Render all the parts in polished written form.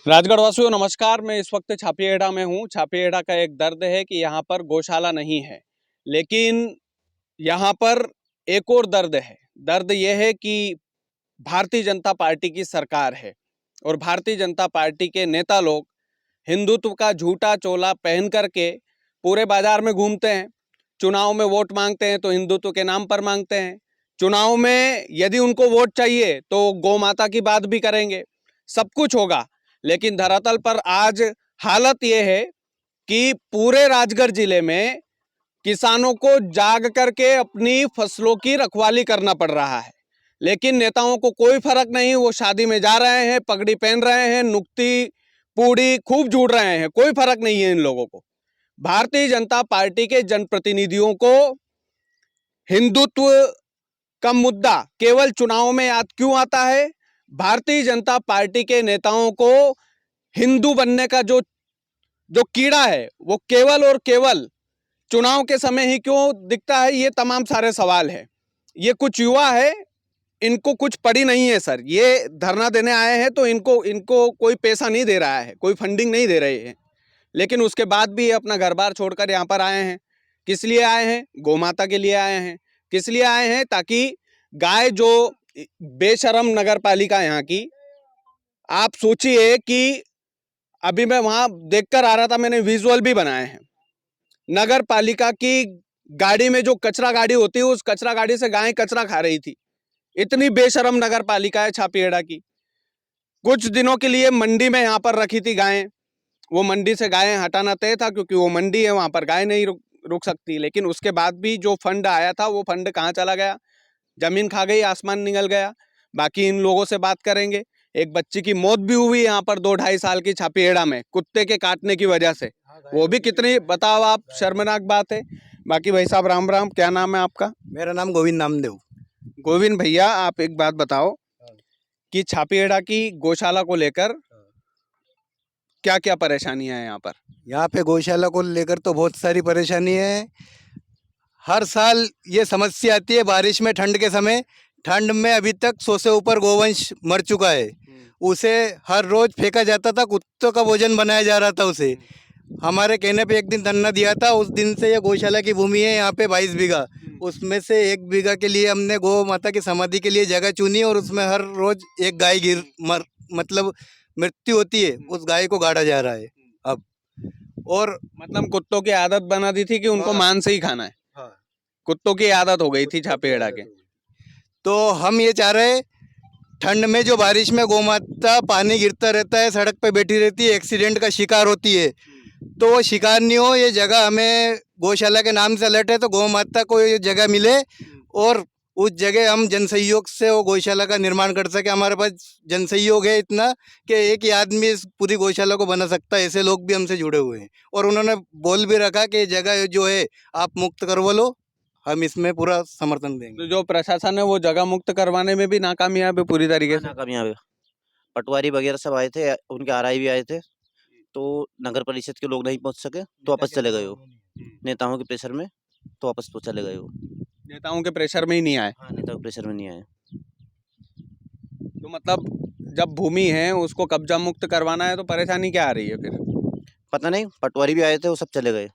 राजगढ़ वासियों नमस्कार। मैं इस वक्त छापिएड़ा में हूँ। छापिएड़ा का एक दर्द है कि यहाँ पर गौशाला नहीं है, लेकिन यहाँ पर एक और दर्द है। दर्द यह है कि भारतीय जनता पार्टी की सरकार है और भारतीय जनता पार्टी के नेता लोग हिंदुत्व का झूठा चोला पहन करके पूरे बाजार में घूमते हैं। चुनाव में वोट मांगते हैं तो हिंदुत्व के नाम पर मांगते हैं। चुनाव में यदि उनको वोट चाहिए तो गौ माता की बात भी करेंगे, सब कुछ होगा। लेकिन धरातल पर आज हालत यह है कि पूरे राजगढ़ जिले में किसानों को जाग करके अपनी फसलों की रखवाली करना पड़ रहा है, लेकिन नेताओं को कोई फर्क नहीं। वो शादी में जा रहे हैं, पगड़ी पहन रहे हैं, नुक्ती पूड़ी खूब जुड़ रहे हैं, कोई फर्क नहीं है इन लोगों को। भारतीय जनता पार्टी के जनप्रतिनिधियों को हिंदुत्व का मुद्दा केवल चुनाव में याद क्यों आता है? भारतीय जनता पार्टी के नेताओं को हिंदू बनने का जो जो कीड़ा है वो केवल और केवल चुनाव के समय ही क्यों दिखता है? ये तमाम सारे सवाल है। ये कुछ युवा है, इनको कुछ पड़ी नहीं है सर। ये धरना देने आए हैं तो इनको कोई पैसा नहीं दे रहा है, कोई फंडिंग नहीं दे रहे हैं, लेकिन उसके बाद भी ये अपना घर बार छोड़कर यहाँ पर आए हैं। किस लिए आए हैं? गौ माता के लिए आए हैं। किस लिए आए हैं? ताकि गाय जो बेशरम नगर पालिका यहाँ की, आप सोचिए कि अभी मैं वहां देखकर आ रहा था, मैंने विजुअल भी बनाए हैं। नगर पालिका की गाड़ी में जो कचरा गाड़ी होती है, उस कचरा गाड़ी से गाय कचरा खा रही थी। इतनी बेशरम नगर पालिका है छापिएड़ा की। कुछ दिनों के लिए मंडी में यहाँ पर रखी थी गायें। वो मंडी से गायें हटाना तय था क्योंकि वो मंडी है, वहां पर गाय नहीं रुक सकती। लेकिन उसके बाद भी जो फंड आया था वो फंड कहाँ चला गया? जमीन खा गई, आसमान निगल गया। बाकी इन लोगों से बात करेंगे। एक बच्ची की मौत भी हुई यहाँ पर 2-2.5 साल की छापिएड़ा में, कुत्ते के काटने की वजह से। वो भी कितनी, बताओ आप, शर्मनाक बात है। बाकी भाई साहब राम राम, क्या नाम है आपका? मेरा नाम गोविंद नामदेव। गोविंद भैया, आप एक बात बताओ कि छापिएड़ा की गौशाला को लेकर क्या क्या परेशानियां हैं यहाँ पर? यहाँ पे गौशाला को लेकर तो बहुत सारी परेशानी है। हर साल ये समस्या आती है बारिश में, ठंड के समय। ठंड में अभी तक 100 से ऊपर गोवंश मर चुका है। उसे हर रोज फेंका जाता था, कुत्तों का भोजन बनाया जा रहा था उसे। हमारे कहने पे एक दिन धरना दिया था। उस दिन से ये गौशाला की भूमि है यहाँ पे 22 बीघा। उसमें से 1 बीघा के लिए हमने गौ माता की समाधि के लिए जगह चुनी और उसमें हर रोज एक गाय मतलब मृत्यु होती है। उस गाय को गाड़ा जा रहा है अब। और मतलब कुत्तों की आदत बना दी थी कि उनको हाँ, मांस ही खाना है। हाँ, कुत्तों की आदत हो गई थी छापेड़ा के। तो हम ये चाह रहे, ठंड में जो बारिश में गौ माता पानी गिरता रहता है, सड़क पे बैठी रहती है, एक्सीडेंट का शिकार होती है। तो वो शिकार नहीं हो, ये जगह हमें गौशाला के नाम से अलर्ट है, तो गौ माता को ये जगह मिले और उस जगह हम जनसहयोग से वो गौशाला का निर्माण कर सके। हमारे पास जनसहयोग है इतना कि एक ही आदमी इस पूरी गौशाला को बना सकता है। ऐसे लोग भी हमसे जुड़े हुए हैं और उन्होंने बोल भी रखा कि ये जगह जो है आप मुक्त करवा लो, हम इसमें पूरा समर्थन देंगे। तो जो प्रशासन है वो जगह मुक्त करवाने में भी नाकामयाब है पूरी तरीके से। नाकामयाब है। पटवारी वगैरह सब आए थे, उनके आरआई भी आए थे, तो नगर परिषद के लोग नहीं पहुंच सके तो वापस चले गए हो। नेताओं के प्रेशर में तो वापस तो चले गए हो। नेताओं के प्रेशर में ही नहीं आए। हाँ, नेताओं के प्रेशर में नहीं आए। तो मतलब जब भूमि है उसको कब्जा मुक्त करवाना है तो परेशानी क्या आ रही है फिर? पता नहीं, पटवारी भी आए थे, वो सब चले गए।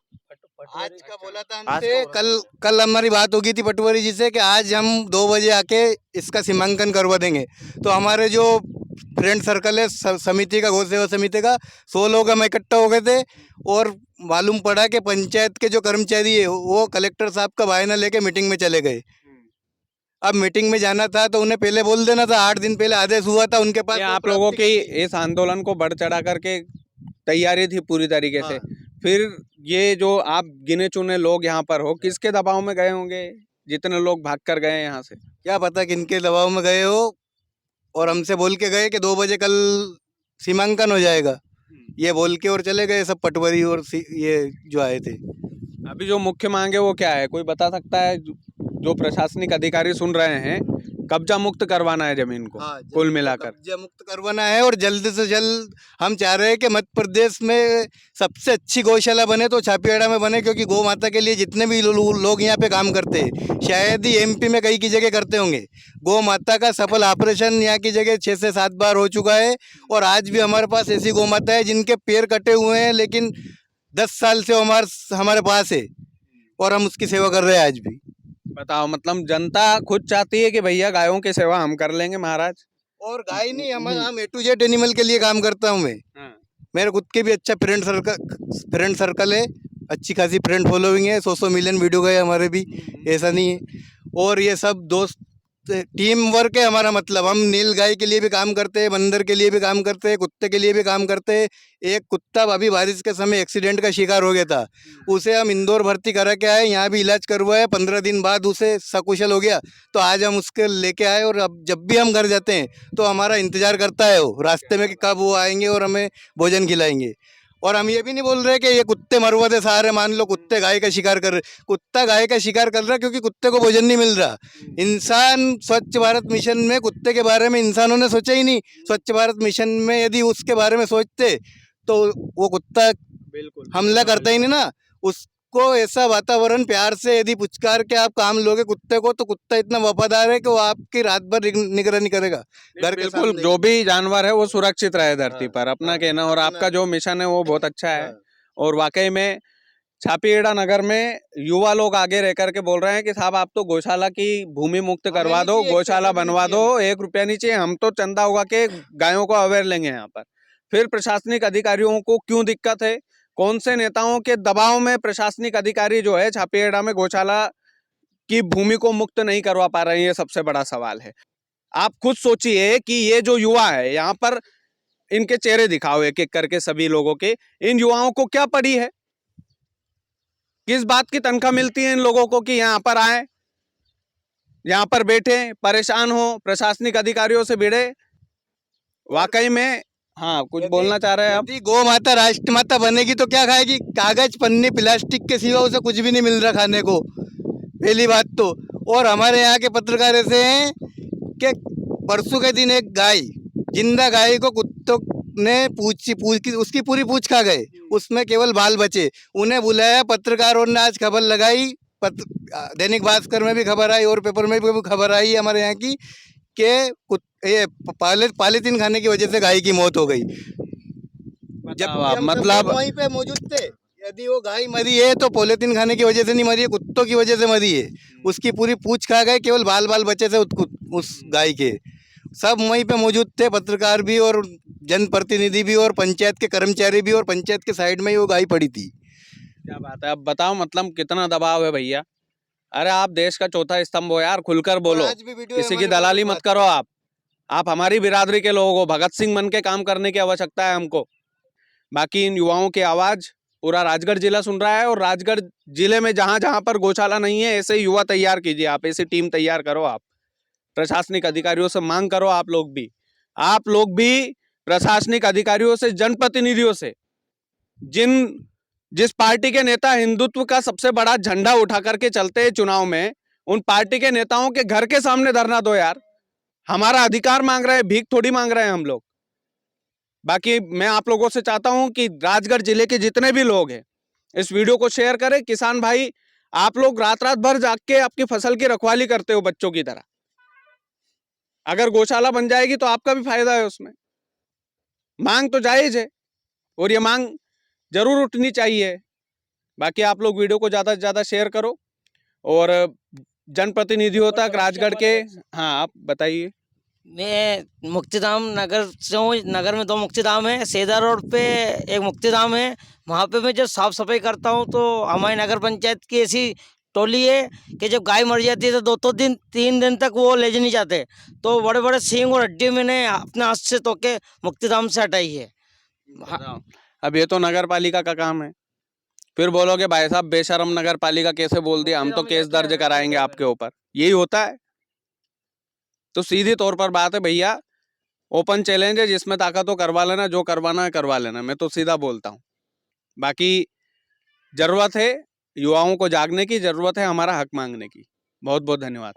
आज का बोला था आज हमसे, का बोला कल हमारी बात होगी थी पटवारी जी से कि आज हम 2 बजे आके इसका सीमांकन करवा देंगे। तो हमारे जो फ्रेंड सर्कल है समिति का, गौ सेवा समिति का, 100 लोग हम इकट्ठा हो गए थे और मालूम पड़ा कि पंचायत के जो कर्मचारी है वो कलेक्टर साहब का बहाना लेके मीटिंग में चले गए। अब मीटिंग में जाना था तो उन्हें पहले बोल देना था। 8 दिन पहले आदेश हुआ था उनके पास। ये वो आप लोगों प्राप्ति की इस आंदोलन को बढ़ चढ़ा करके तैयारी थी पूरी तरीके से। फिर ये जो आप गिने चुने लोग यहाँ पर हो, किसके दबाव में गए होंगे जितने लोग भाग कर गए यहाँ से? क्या पता किनके दबाव में गए हो, और हमसे बोल के गए कि 2 बजे कल सीमांकन हो जाएगा, ये बोल के और चले गए सब पटवारी और ये जो आए थे। अभी जो मुख्य मांग है वो क्या है, कोई बता सकता है? जो प्रशासनिक अधिकारी सुन रहे हैं कब्जा मुक्त करवाना है जमीन को हाँ, कुल जमीन को मिलाकर। कब्जा मुक्त करवाना है और जल्द से जल्द हम चाह रहे हैं कि मध्य प्रदेश में सबसे अच्छी गौशाला बने तो छापियाड़ा में बने, क्योंकि गौ माता के लिए जितने भी लोग यहाँ पे काम करते हैं, शायद ही एमपी में कई की जगह करते होंगे। गौ माता का सफल ऑपरेशन यहाँ की जगह 6 से 7 बार हो चुका है और आज भी हमारे पास ऐसी गौ माता है जिनके पैर कटे हुए हैं, लेकिन 10 साल से हमारे पास है और हम उसकी सेवा कर रहे हैं आज भी। बताओ, मतलब जनता खुद चाहती है कि भैया गायों की सेवा हम कर लेंगे महाराज। और गाय नहीं, हम A to Z एनिमल के लिए काम करता हूँ मैं। हाँ। मेरे खुद के भी अच्छा फ्रेंड सर्कल है, अच्छी खासी फ्रेंड फॉलोइंग है, 100 मिलियन वीडियो गए हमारे भी, ऐसा नहीं है। और ये सब दोस्त टीम वर्क है हमारा, मतलब हम नील गाय के लिए भी काम करते हैं, बंदर के लिए भी काम करते हैं, कुत्ते के लिए भी काम करते हैं। एक कुत्ता अभी बारिश के समय एक्सीडेंट का शिकार हो गया था, उसे हम इंदौर भर्ती करा के आए, यहाँ भी इलाज करवाया, 15 दिन बाद उसे सकुशल हो गया। तो आज हम उसके लेके आए और अब जब भी हम घर जाते हैं तो हमारा इंतजार करता है वो रास्ते में कि कब वो आएंगे और हमें भोजन खिलाएंगे। और हम ये भी नहीं बोल रहे कि ये कुत्ते मरवाते सारे, मान लो कुत्ते गाय का शिकार कर रहे, कुत्ता गाय का शिकार कर रहा है क्योंकि कुत्ते को भोजन नहीं मिल रहा। इंसान स्वच्छ भारत मिशन में कुत्ते के बारे में इंसानों ने सोचा ही नहीं। स्वच्छ भारत मिशन में यदि उसके बारे में सोचते तो वो कुत्ता बिल्कुल हमला करता ही नहीं ना। उसको ऐसा वातावरण प्यार से यदि पुचकार के आप काम लोगे कुत्ते को, तो कुत्ता इतना वफादार है कि वो आपकी रात भर निगरानी करेगा घर के बिल्कुल। सामने। जो भी जानवर है वो सुरक्षित रहे धरती हाँ, पर, अपना हाँ, कहना। और अपना- आपका जो मिशन है वो बहुत अच्छा है। हाँ। और वाकई में छापीएड़ा नगर में युवा लोग आगे रह करके बोल रहे हैं कि साहब आप तो गौशाला की भूमि मुक्त हमें करवा नहीं दो, चाहिए, एक गौशाला पैसा भी नहीं बनवा चाहिए दो, हमें। 1 रुपया नहीं चाहिए, हम तो चंदा होगा के गायों को अवेयर लेंगे यहाँ पर। फिर प्रशासनिक अधिकारियों को क्यों दिक्कत है? कौन से नेताओं के दबाव में प्रशासनिक अधिकारी जो है छापीएड़ा में गौशाला की भूमि को मुक्त नहीं करवा पा रहे हैं? ये सबसे बड़ा सवाल है। आप खुद सोचिए कि ये जो युवा है यहाँ पर, इनके चेहरे दिखाओ एक एक करके सभी लोगों के। इन युवाओं को क्या पड़ी है? किस बात की तनख्वाह मिलती है इन लोगों को कि यहाँ पर आए, यहाँ पर बैठे, परेशान हो, प्रशासनिक अधिकारियों से भिड़े? वाकई में हाँ, कुछ बोलना चाह रहे हैं आप? यदि गौ माता राष्ट्र माता बनेगी तो क्या खाएगी? कागज, पन्नी, प्लास्टिक के सिवा उसे कुछ भी नहीं मिल रहा खाने को, पहली बात तो। और हमारे यहाँ के पत्रकार ऐसे हैं कि परसों के दिन एक गाय, जिंदा गाय को कुत्तों ने पूछ की उसकी पूरी पूछ खा गए, उसमें केवल बाल बचे। उन्हें बुलाया, पत्रकारों ने आज खबर लगाई, दैनिक भास्कर में भी खबर आई और पेपर में भी खबर आई हमारे यहाँ की कि ये पॉलीथीन खाने की वजह से गाय की मौत हो गई। जबकि हम मतलब वहीं पे मौजूद थे। यदि वो गाय मरी है तो पॉलीथीन खाने की वजह से नहीं मरी है, कुत्तों की वजह से मरी है। उसकी पूरी पूछ खा गए, केवल बाल बाल बचे थे उस गाय के। सब वहीं पे मौजूद थे, पत्रकार भी और जनप्रतिनिधि भी और पंचायत के कर्मचारी भी, और पंचायत के साइड में ही वो गाय पड़ी थी। क्या बात है? अब बताओ, मतलब कितना दबाव है भैया? अरे आप देश का चौथा स्तंभ हो यार, खुलकर बोलो। आज भी वीडियो किसी की हमारे दलाली पास मत करो आप हमारी बिरादरी के लोगों को भगत सिंह बन के काम करने की आवश्यकता है हमको। बाकी इन युवाओं की आवाज पूरा राजगढ़ जिला सुन रहा है, और राजगढ़ जिले में जहां जहां पर गौशाला नहीं है, ऐसे युवा तैयार कीजिए आप, ऐसी टीम तैयार करो आप। प्रशासनिक अधिकारियों से मांग करो आप लोग भी प्रशासनिक अधिकारियों से, जनप्रतिनिधियों से, जिस पार्टी के नेता हिंदुत्व का सबसे बड़ा झंडा उठा करके चलते हैं चुनाव में, उन पार्टी के नेताओं के घर के सामने धरना दो यार। हमारा अधिकार मांग रहे हैं, भीख थोड़ी मांग रहे हैं हम लोग। बाकी मैं आप लोगों से चाहता हूं कि राजगढ़ जिले के जितने भी लोग हैं इस वीडियो को शेयर करें। किसान भाई, आप लोग रात रात भर जाग के आपकी फसल की रखवाली करते हो बच्चों की तरह। अगर गौशाला बन जाएगी तो आपका भी फायदा है उसमें। मांग तो जायज है और ये मांग जरूर उठनी चाहिए। बाकी आप लोग वीडियो को ज्यादा से ज्यादा शेयर करो और जनप्रतिनिधियों तक राजगढ़ के। हाँ, आप बताइए। मैं मुक्तिधाम नगर से हूँ। नगर में 2 मुक्तिधाम है। सेदा रोड पे एक मुक्तिधाम है, वहाँ पे मैं जब साफ सफाई करता हूँ तो हमारी नगर पंचायत की ऐसी टोली है कि जब गाय मर जाती है तो 2-3 दिन तक वो ले नहीं जाते। तो बड़े बड़े सींग और हड्डी मैंने अपने हाथ से तो के मुक्तिधाम से हटाई है। अब ये तो नगर पालिका का काम है, फिर बोलोगे भाई साहब बेशरम नगर पालिका कैसे बोल दिया, हम तो केस दर्ज कराएंगे आपके ऊपर। यही होता है। तो सीधी तौर पर बात है भैया, ओपन चैलेंज है, जिसमें ताकत हो करवा लेना, जो करवाना है करवा लेना। मैं तो सीधा बोलता हूँ। बाकी जरूरत है युवाओं को जागने की, जरूरत है हमारा हक मांगने की। बहुत बहुत धन्यवाद।